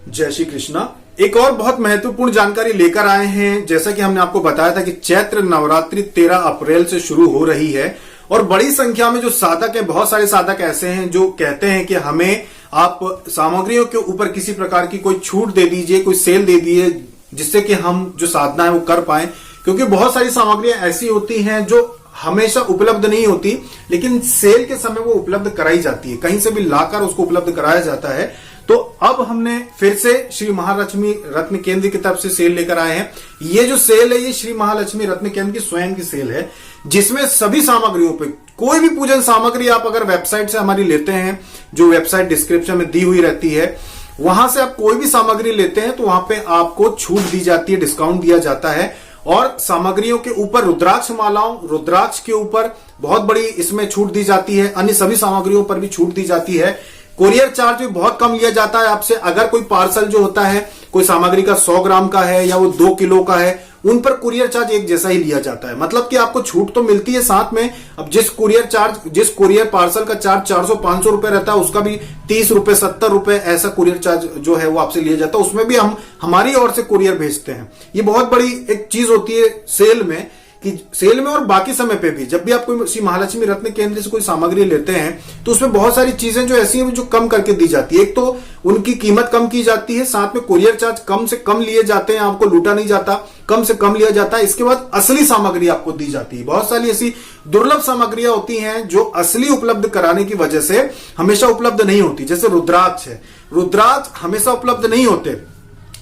जय श्री कृष्णा। एक और बहुत महत्वपूर्ण जानकारी लेकर आए हैं। जैसा कि हमने आपको बताया था कि चैत्र नवरात्रि 13 अप्रैल से शुरू हो रही है और बड़ी संख्या में जो साधक हैं, बहुत सारे साधक ऐसे हैं जो कहते हैं कि हमें आप सामग्रियों के ऊपर किसी प्रकार की कोई छूट दे दीजिए, कोई सेल दे दीजिए, जिससे कि हम जो साधना है वो कर पाए। क्योंकि बहुत सारी सामग्रियां ऐसी होती हैं जो हमेशा उपलब्ध नहीं होती, लेकिन सेल के समय वो उपलब्ध कराई जाती है, कहीं से भी लाकर उसको उपलब्ध कराया जाता है। तो अब हमने फिर से श्री महालक्ष्मी रत्न केंद्र की तरफ से सेल लेकर आए हैं। ये जो सेल है ये श्री महालक्ष्मी रत्न केंद्र की स्वयं की सेल है, जिसमें सभी सामग्रियों पे कोई भी पूजन सामग्री आप अगर वेबसाइट से हमारी लेते हैं, जो वेबसाइट डिस्क्रिप्शन में दी हुई रहती है, वहां से आप कोई भी सामग्री लेते हैं तो वहां पे आपको छूट दी जाती है, डिस्काउंट दिया जाता है। और सामग्रियों के ऊपर रुद्राक्ष मालाओं, रुद्राक्ष के ऊपर बहुत बड़ी इसमें छूट दी जाती है। अन्य सभी सामग्रियों पर भी छूट दी जाती है। कोरियर चार्ज भी बहुत कम लिया जाता है आपसे। अगर कोई पार्सल जो होता है, कोई सामग्री का 100 ग्राम का है या वो 2 किलो का है, उन पर कुरियर चार्ज एक जैसा ही लिया जाता है। मतलब कि आपको छूट तो मिलती है साथ में। अब जिस कुरियर पार्सल का चार्ज 400-500 रुपए रहता है, उसका भी 30 रुपए 70 रुपए ऐसा कुरियर चार्ज जो है वो आपसे लिया जाता है। उसमें भी हम हमारी ओर से कुरियर भेजते हैं। ये बहुत बड़ी एक चीज होती है सेल में, कि सेल में और बाकी समय पे भी जब भी आप कोई श्री महालक्ष्मी रत्न केंद्र से कोई सामग्री लेते हैं तो उसमें बहुत सारी चीजें जो ऐसी हैं जो कम करके दी जाती है। एक तो उनकी कीमत कम की जाती है, साथ में कुरियर चार्ज कम से कम लिए जाते हैं, आपको लूटा नहीं जाता, कम से कम लिया जाता है। इसके बाद असली सामग्री आपको दी जाती है। बहुत सारी ऐसी दुर्लभ सामग्रियां होती हैं जो असली उपलब्ध कराने की वजह से हमेशा उपलब्ध नहीं होती। जैसे रुद्राक्ष है, रुद्राक्ष हमेशा उपलब्ध नहीं होते।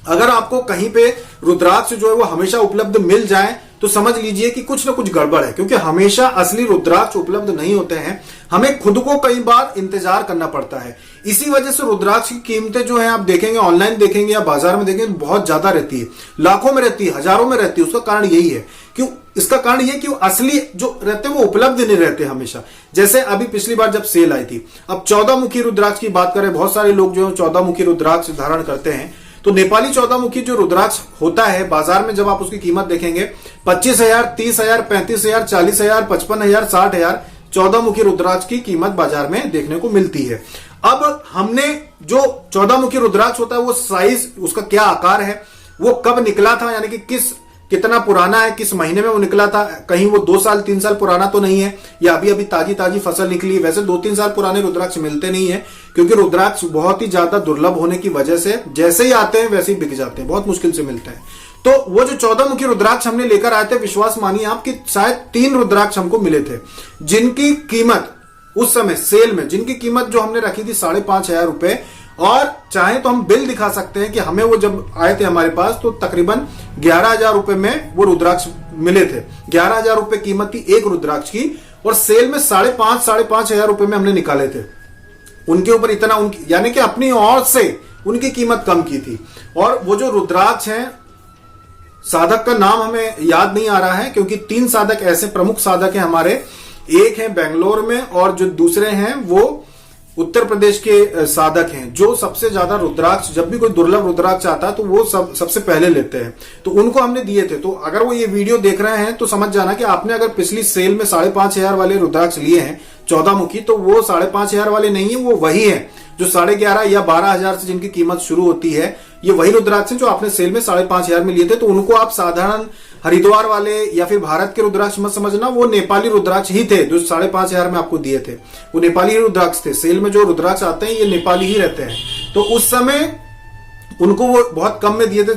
अगर आपको कहीं पे रुद्राक्ष जो है वो हमेशा उपलब्ध मिल जाए तो समझ लीजिए कि कुछ ना कुछ गड़बड़ है, क्योंकि हमेशा असली रुद्राक्ष उपलब्ध नहीं होते हैं। हमें खुद को कई बार इंतजार करना पड़ता है। इसी वजह से रुद्राक्ष की कीमतें जो है आप देखेंगे, ऑनलाइन देखेंगे या बाजार में देखेंगे, बहुत ज्यादा रहती है, लाखों में रहती है, हजारों में रहती है। उसका कारण यही है। क्यों? इसका कारण यह कि असली जो रहते हैं वो उपलब्ध नहीं रहते हमेशा। जैसे अभी पिछली बार जब सेल आई थी, अब 14 मुखी रुद्राक्ष की बात करें, बहुत सारे लोग जो है 14 मुखी रुद्राक्ष धारण करते हैं। तो नेपाली 14 मुखी जो रुद्राक्ष होता है, बाजार में जब आप उसकी कीमत देखेंगे 25,000, 30,000, 35,000, 40,000, 55,000, 60,000 14 मुखी रुद्राक्ष की कीमत बाजार में देखने को मिलती है। अब हमने जो 14 मुखी रुद्राक्ष होता है वो साइज, उसका क्या आकार है, वो कब निकला था, यानी कि कितना पुराना है, किस महीने में वो निकला था, कहीं वो 2 साल 3 साल पुराना तो नहीं है, या अभी अभी ताजी फसल निकली है। वैसे 2-3 साल पुराने रुद्राक्ष मिलते नहीं है, क्योंकि रुद्राक्ष बहुत ही ज्यादा दुर्लभ होने की वजह से जैसे ही आते हैं वैसे ही बिक जाते हैं, बहुत मुश्किल से मिलते हैं। तो वो जो 14 मुखी रुद्राक्ष हमने लेकर आए थे, विश्वास मानिए आप कि शायद 3 रुद्राक्ष हमको मिले थे, जिनकी कीमत उस समय सेल में, जिनकी कीमत जो हमने रखी थी 5,500 रुपए। और चाहे तो हम बिल दिखा सकते हैं कि हमें वो जब आए थे हमारे पास तो तकरीबन 11,000 रुपए में वो रुद्राक्ष मिले थे। 11,000 रुपए कीमत थी एक रुद्राक्ष की, और सेल में 5,500 रुपए में हमने निकाले थे। उनके ऊपर इतना यानी कि अपनी ओर से उनकी कीमत कम की थी। और वो जो रुद्राक्ष हैं, साधक का नाम हमें याद नहीं आ रहा है, क्योंकि 3 साधक ऐसे प्रमुख साधक हैं हमारे। एक है बेंगलोर में और जो दूसरे हैं वो उत्तर प्रदेश के साधक हैं, जो सबसे ज्यादा रुद्राक्ष, जब भी कोई दुर्लभ रुद्राक्ष आता है तो वो सबसे पहले लेते हैं। तो उनको हमने दिए थे। तो अगर वो ये वीडियो देख रहे हैं तो समझ जाना कि आपने अगर पिछली सेल में 5,500 वाले रुद्राक्ष लिए हैं 14 मुखी, तो वो 5,500 वाले नहीं है, वो वही है जो 11,500 या 12,000 से जिनकी कीमत शुरू होती है। ये वही रुद्राक्ष जो आपने सेल में 5,500 में लिए थे। तो उनको आप साधारण हरिद्वार वाले या फिर भारत के रुद्राक्ष मत समझना, वो नेपाली रुद्राक्ष ही थे जो 5,500 में आपको दिए थे। वो नेपाली ही रुद्राक्ष थे। सेल में जो रुद्राक्ष आते हैं ये नेपाली ही रहते हैं। तो उस समय उनको वो बहुत कम में दिए थे।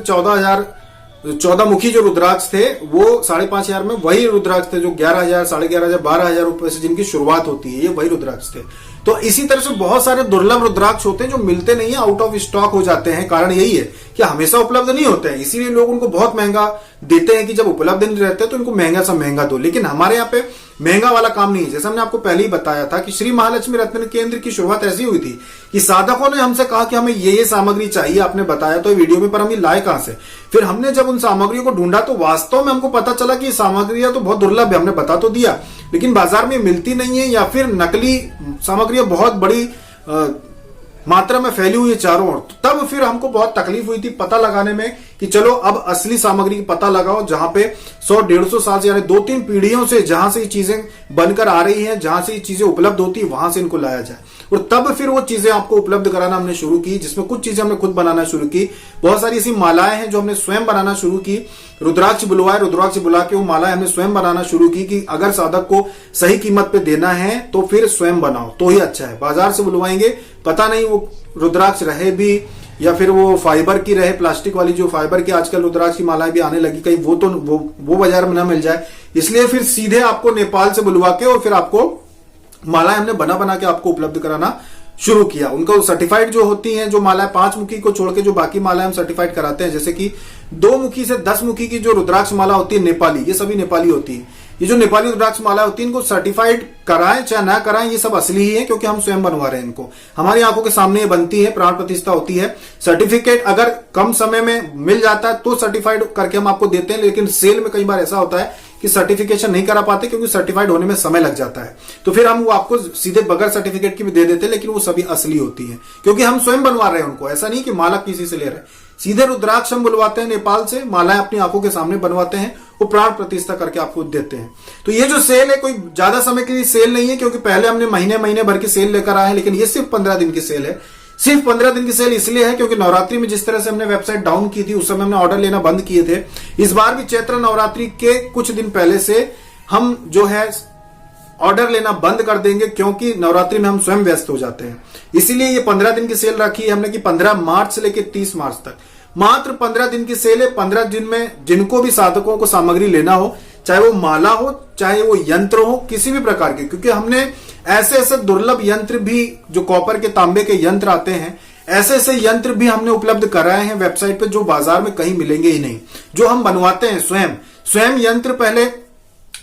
14 मुखी जो रुद्राक्ष थे वो 5,500 में वही रुद्राक्ष थे जो 11,000, 11,500, 12,000 रुपए से जिनकी शुरुआत होती है, ये वही रुद्राक्ष थे। तो इसी तरह से बहुत सारे दुर्लभ रुद्राक्ष होते हैं जो मिलते नहीं है, आउट ऑफ स्टॉक हो जाते हैं। कारण यही है कि हमेशा उपलब्ध नहीं होते हैं, इसीलिए लोग उनको बहुत महंगा देते हैं कि जब उपलब्ध नहीं रहते तो इनको महंगा सा महंगा दो। लेकिन हमारे यहाँ पे महंगा वाला काम नहीं है। जैसे हमने आपको पहले ही बताया था कि श्री महालक्ष्मी रत्न केंद्र की शुरुआत ऐसी हुई थी कि साधकों ने हमसे कहा कि हमें ये सामग्री चाहिए, आपने बताया तो वीडियो में, पर हम ये लाए कहां से। फिर हमने जब उन सामग्रियों को ढूंढा तो वास्तव में हमको पता चला कि सामग्रियां तो बहुत दुर्लभ है, हमने बता तो दिया, लेकिन बाजार में मिलती नहीं है, या फिर नकली सामग्रियां बहुत बड़ी मात्रा में फैली हुई है चारों ओर। तब फिर हमको बहुत तकलीफ हुई थी पता लगाने में कि चलो अब असली सामग्री की पता लगाओ, जहां पे 100-150 साल से, यानी 2-3 पीढ़ियों से जहां से ये चीजें बनकर आ रही हैं, जहां से ये चीजें उपलब्ध होती है, वहां से इनको लाया जाए। और तब फिर वो चीजें आपको उपलब्ध कराना हमने शुरू की, जिसमें कुछ चीजें हमने खुद बनाना शुरू की। बहुत सारी ऐसी मालाएं हैं जो हमने स्वयं बनाना शुरू की। रुद्राक्ष बुलवाए, रुद्राक्ष बुला के वो मालाएं हमने स्वयं बनाना शुरू की कि अगर साधक को सही कीमत पे देना है तो फिर स्वयं बनाओ तो ही अच्छा है। बाजार से बुलवाएंगे, पता नहीं वो रुद्राक्ष रहे भी या फिर वो फाइबर की रहे, प्लास्टिक वाली जो फाइबर की आजकल रुद्राक्ष की मालाएं भी आने लगी, कहीं वो बाजार में ना मिल जाए। इसलिए फिर सीधे आपको नेपाल से बुलवा के और फिर आपको मालाएं हमने बना बना के आपको उपलब्ध कराना शुरू किया। उनको सर्टिफाइड जो होती हैं, जो मालाएं 5 मुखी को छोड़ के जो बाकी मालाएं हम सर्टिफाइड कराते हैं, जैसे कि 2 मुखी से 10 मुखी की जो रुद्राक्ष माला होती है नेपाली, ये सभी नेपाली होती है। ये जो नेपाली रुद्राक्ष माला होती है, इनको सर्टिफाइड कराएं चाहे ना कराएं, ये सब असली ही है, क्योंकि हम स्वयं बनवा रहे हैं इनको। हमारी आंखों के सामने ये बनती है, प्राण प्रतिष्ठा होती है। सर्टिफिकेट अगर कम समय में मिल जाता है तो सर्टिफाइड करके हम आपको देते हैं, लेकिन सेल में कई बार ऐसा होता है कि सर्टिफिकेशन नहीं करा पाते क्योंकि सर्टिफाइड होने में समय लग जाता है, तो फिर हम वो आपको सीधे बगैर सर्टिफिकेट की भी दे देते हैं, लेकिन वो सभी असली होती है क्योंकि हम स्वयं बनवा रहे हैं उनको। ऐसा नहीं कि माला किसी से ले रहे हैं, सीधे रुद्राक्ष हम बुलवाते हैं नेपाल से, मालाएं अपनी आंखों के सामने बनवाते हैं, वो प्राण प्रतिष्ठा करके आपको देते हैं। तो ये जो सेल है कोई ज्यादा समय के लिए सेल नहीं है, क्योंकि पहले हमने महीने भर की सेल लेकर आए हैं, लेकिन ये सिर्फ 15 दिन की सेल है। सिर्फ 15 दिन की सेल इसलिए है क्योंकि नवरात्रि में जिस तरह से हमने वेबसाइट डाउन की थी, उस समय हमने ऑर्डर लेना बंद किए थे। इस बार भी चैत्र नवरात्रि के कुछ दिन पहले से हम जो है ऑर्डर लेना बंद कर देंगे, क्योंकि नवरात्रि में हम स्वयं व्यस्त हो जाते हैं। इसीलिए ये 15 दिन की सेल रखी है हमने कि 15 मार्च से लेकर 30 मार्च तक मात्र 15 दिन की सेल है। 15 दिन में जिनको भी साधकों को सामग्री लेना हो, चाहे वो माला हो चाहे वो यंत्र हो, किसी भी प्रकार के, क्योंकि हमने ऐसे ऐसे दुर्लभ यंत्र भी, जो कॉपर के तांबे के यंत्र आते हैं, ऐसे ऐसे यंत्र भी हमने उपलब्ध कराए हैं वेबसाइट पे, जो बाजार में कहीं मिलेंगे ही नहीं, जो हम बनवाते हैं स्वयं यंत्र। पहले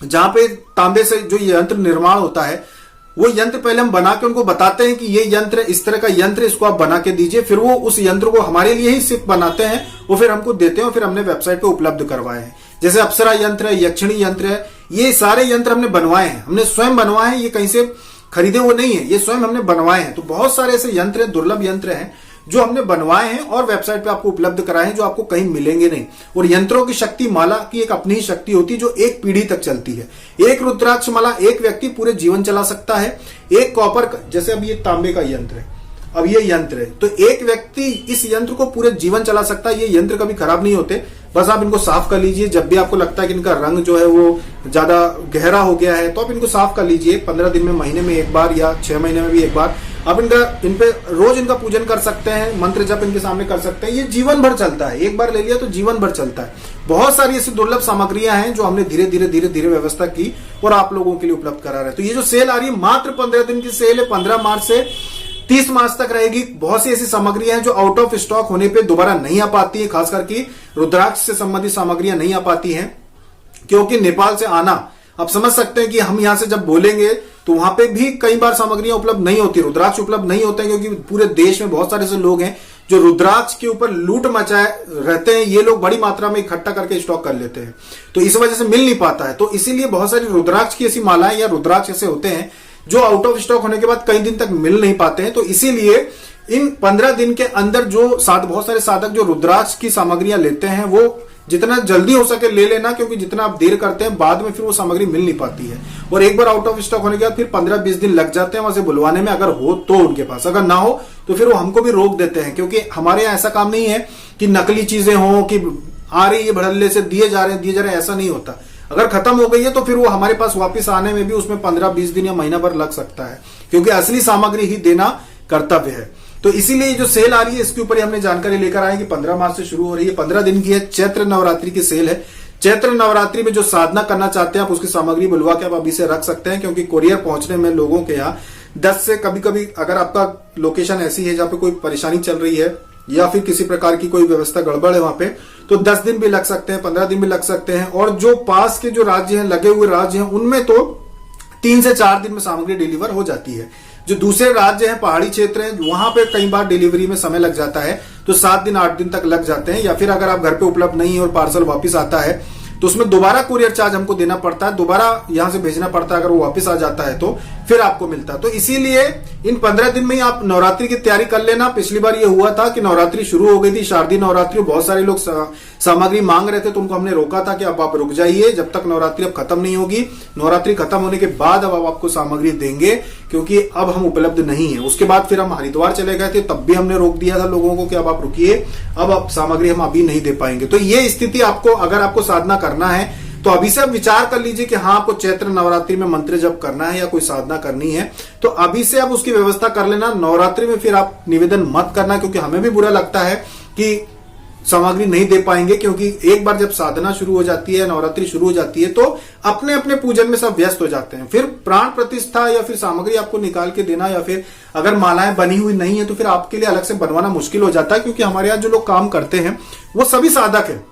जहां पे तांबे से जो यंत्र निर्माण होता है, वो यंत्र पहले हम बना के उनको बताते हैं कि ये यंत्र, इस तरह का यंत्र, इसको आप बना के दीजिए। फिर वो उस यंत्र को हमारे लिए ही सिर्फ बनाते हैं, वो फिर हमको देते हैं, और फिर हमने वेबसाइट पे उपलब्ध करवाए हैं। जैसे अप्सरा यंत्र है, यक्षिणी यंत्र है, ये सारे यंत्र हमने बनवाए हैं, हमने स्वयं बनवाए हैं, ये कहीं से खरीदे वो नहीं है, ये स्वयं हमने बनवाए हैं। तो बहुत सारे ऐसे यंत्र हैं, दुर्लभ यंत्र हैं जो हमने बनवाए हैं और वेबसाइट पे आपको उपलब्ध कराए हैं, जो आपको कहीं मिलेंगे नहीं। और यंत्रों की शक्ति, माला की एक अपनी ही शक्ति होती है जो एक पीढ़ी तक चलती है। एक रुद्राक्ष माला एक व्यक्ति पूरे जीवन चला सकता है। एक कॉपर, जैसे अब ये तांबे का यंत्र है, अब ये यंत्र है, तो एक व्यक्ति इस यंत्र को पूरे जीवन चला सकता है। ये यंत्र कभी खराब नहीं होते, बस आप इनको साफ कर लीजिए। जब भी आपको लगता है कि इनका रंग जो है वो ज्यादा गहरा हो गया है, तो आप इनको साफ कर लीजिए। 15 दिन में, महीने में एक बार या 6 महीने में भी एक बार आप इन पे रोज इनका पूजन कर सकते हैं, मंत्र जप इनके सामने कर सकते हैं। ये जीवन भर चलता है, एक बार ले लिया तो जीवन भर चलता है। बहुत सारी ऐसी दुर्लभ सामग्रियां हैं जो हमने धीरे धीरे व्यवस्था की और आप लोगों के लिए उपलब्ध करा रहे हैं। तो ये जो सेल आ रही है, मात्र 15 दिन की सेल है, 15 मार्च से 30 मार्च तक रहेगी। बहुत सी ऐसी सामग्रियां हैं जो आउट ऑफ स्टॉक होने पे दोबारा नहीं आ पाती है, खास करके रुद्राक्ष से संबंधित सामग्रियां नहीं आ पाती हैं, क्योंकि नेपाल से आना, आप समझ सकते हैं कि हम यहां से जब बोलेंगे तो वहां पे भी कई बार सामग्रियां उपलब्ध नहीं होती, रुद्राक्ष उपलब्ध नहीं होते हैं, क्योंकि पूरे देश में बहुत सारे ऐसे लोग हैं जो रुद्राक्ष के ऊपर लूट मचाए रहते हैं। ये लोग बड़ी मात्रा में इकट्ठा करके स्टॉक कर लेते हैं, तो इस वजह से मिल नहीं पाता है। तो इसीलिए बहुत सारी रुद्राक्ष की ऐसी मालाएं या रुद्राक्ष ऐसे होते हैं जो आउट ऑफ स्टॉक होने के बाद कई दिन तक मिल नहीं पाते हैं। तो इसीलिए इन 15 दिन के अंदर जो बहुत सारे साधक जो रुद्राक्ष की सामग्रियां लेते हैं, वो जितना जल्दी हो सके ले लेना, क्योंकि जितना आप देर करते हैं बाद में फिर वो सामग्री मिल नहीं पाती है। और एक बार आउट ऑफ स्टॉक होने के बाद फिर 15-20 दिन लग जाते हैं वहां से बुलवाने में, अगर हो तो उनके पास, अगर ना हो तो फिर वो हमको भी रोक देते हैं। क्योंकि हमारे यहाँ ऐसा काम नहीं है कि नकली चीजें हों, कि आ रही है भड़ल्ले से दिए जा रहे हैं, ऐसा नहीं होता। अगर खत्म हो गई है तो फिर वो हमारे पास वापस आने में भी उसमें 15-20 दिन या महीना भर लग सकता है, क्योंकि असली सामग्री ही देना कर्तव्य है। तो इसीलिए जो सेल आ रही है, इसके ऊपर हमने जानकारी लेकर आए कि 15 मार्च से शुरू हो रही है, 15 दिन की है, चैत्र नवरात्रि की सेल है। चैत्र नवरात्रि में जो साधना करना चाहते हैं, आप उसकी सामग्री बुलवा के आप अभी से रख सकते हैं, क्योंकि कोरियर पहुंचने में लोगों के यहाँ 10 से कभी अगर आपका लोकेशन ऐसी है जहाँ पे कोई परेशानी चल रही है या फिर किसी प्रकार की कोई व्यवस्था गड़बड़ है वहां पे, तो 10 दिन भी लग सकते हैं, 15 दिन भी लग सकते हैं। और जो पास के जो राज्य हैं, लगे हुए राज्य हैं, उनमें तो 3 से 4 दिन में सामग्री डिलीवर हो जाती है। जो दूसरे राज्य हैं, पहाड़ी क्षेत्र हैं, वहां पे कई बार डिलीवरी में समय लग जाता है, तो 7 दिन 8 दिन तक लग जाते हैं। या फिर अगर आप घर पे उपलब्ध नहीं है और पार्सल वापस आता है, तो उसमें दोबारा कुरियर चार्ज हमको देना पड़ता है, दोबारा यहां से भेजना पड़ता है। अगर वो वापस आ जाता है तो फिर आपको मिलता है। तो इसीलिए इन 15 दिन में ही आप नवरात्रि की तैयारी कर लेना। पिछली बार ये हुआ था कि नवरात्रि शुरू हो गई थी, शारदीय नवरात्रि, बहुत सारे लोग सामग्री मांग रहे थे, तो उनको हमने रोका था कि अब आप रुक जाइए, जब तक नवरात्रि अब खत्म नहीं होगी। नवरात्रि खत्म होने के बाद अब आपको सामग्री देंगे, क्योंकि अब हम उपलब्ध नहीं है। उसके बाद फिर हम हरिद्वार चले गए थे, तब भी हमने रोक दिया था लोगों को कि अब आप रुकिए, अब आप सामग्री हम अभी नहीं दे पाएंगे। तो ये स्थिति आपको, अगर आपको साधना करना है तो अभी से आप विचार कर लीजिए कि हाँ, आपको चैत्र नवरात्रि में मंत्र जप करना है या कोई साधना करनी है, तो अभी से आप उसकी व्यवस्था कर लेना। नवरात्रि में फिर आप निवेदन मत करना, क्योंकि हमें भी बुरा लगता है कि सामग्री नहीं दे पाएंगे, क्योंकि एक बार जब साधना शुरू हो जाती है, नवरात्रि शुरू हो जाती है, तो अपने अपने पूजन में सब व्यस्त हो जाते हैं। फिर प्राण प्रतिष्ठा या फिर सामग्री आपको निकाल के देना, या फिर अगर मालाएं बनी हुई नहीं है तो फिर आपके लिए अलग से बनवाना मुश्किल हो जाता है। क्योंकि हमारे यहाँ जो लोग काम करते हैं वो सभी साधक है,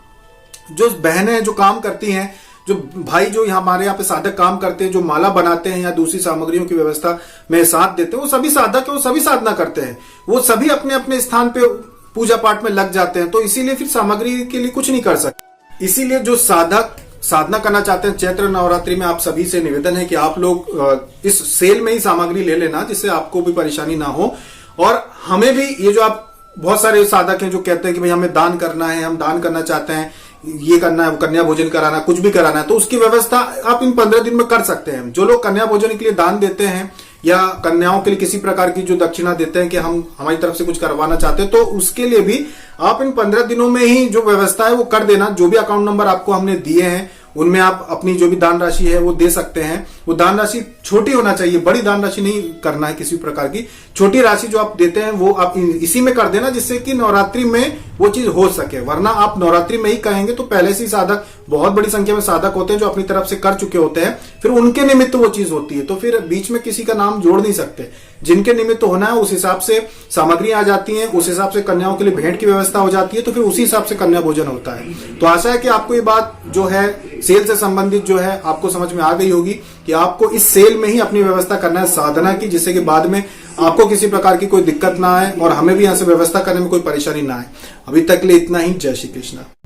जो बहनें जो काम करती हैं, जो भाई जो हमारे यहाँ पे साधक काम करते हैं, जो माला बनाते हैं या दूसरी सामग्रियों की व्यवस्था में साथ देते हैं, वो सभी साधक है, वो सभी साधना करते हैं, वो सभी अपने अपने स्थान पे पूजा पाठ में लग जाते हैं। तो इसीलिए फिर सामग्री के लिए कुछ नहीं कर सकते। इसीलिए जो साधक साधना करना चाहते हैं चैत्र नवरात्रि में, आप सभी से निवेदन है कि आप लोग इस सेल में ही सामग्री ले लेना, जिससे आपको भी परेशानी ना हो। और हमें भी, ये जो आप बहुत सारे साधक हैं जो कहते हैं कि भाई हमें दान करना है, हम दान करना चाहते हैं, ये करना है, कन्या भोजन कराना, कुछ भी कराना है, तो उसकी व्यवस्था आप इन 15 दिन में कर सकते हैं। जो लोग कन्या भोजन के लिए दान देते हैं या कन्याओं के लिए किसी प्रकार की जो दक्षिणा देते हैं कि हम हमारी तरफ से कुछ करवाना चाहते हैं, तो उसके लिए भी आप इन 15 दिनों में ही जो व्यवस्था है वो कर देना। जो भी अकाउंट नंबर आपको हमने दिए हैं उनमें आप अपनी जो भी दान राशि है वो दे सकते हैं। वो दान राशि छोटी होना चाहिए, बड़ी दान राशि नहीं करना है किसी प्रकार की। छोटी राशि जो आप देते हैं वो आप इसी में कर देना, जिससे कि नवरात्रि में वो चीज हो सके। वरना आप नवरात्रि में ही कहेंगे तो पहले से ही साधक, बहुत बड़ी संख्या में साधक होते हैं जो अपनी तरफ से कर चुके होते हैं, फिर उनके निमित्त वो चीज होती है, तो फिर बीच में किसी का नाम जोड़ नहीं सकते। जिनके निमित्त होना है उस हिसाब से सामग्री आ जाती है, उस हिसाब से कन्याओं के लिए भेंट की व्यवस्था हो जाती है, तो फिर उसी हिसाब से कन्या भोजन होता है। तो आशा है कि आपको ये बात जो है सेल से संबंधित जो है आपको समझ में आ गई होगी कि आपको इस सेल में ही अपनी व्यवस्था करना है साधना की, जिससे कि बाद में आपको किसी प्रकार की कोई दिक्कत ना आए और हमें भी यहाँ से व्यवस्था करने में कोई परेशानी ना आए। अभी तक के लिए इतना ही। जय श्री कृष्ण।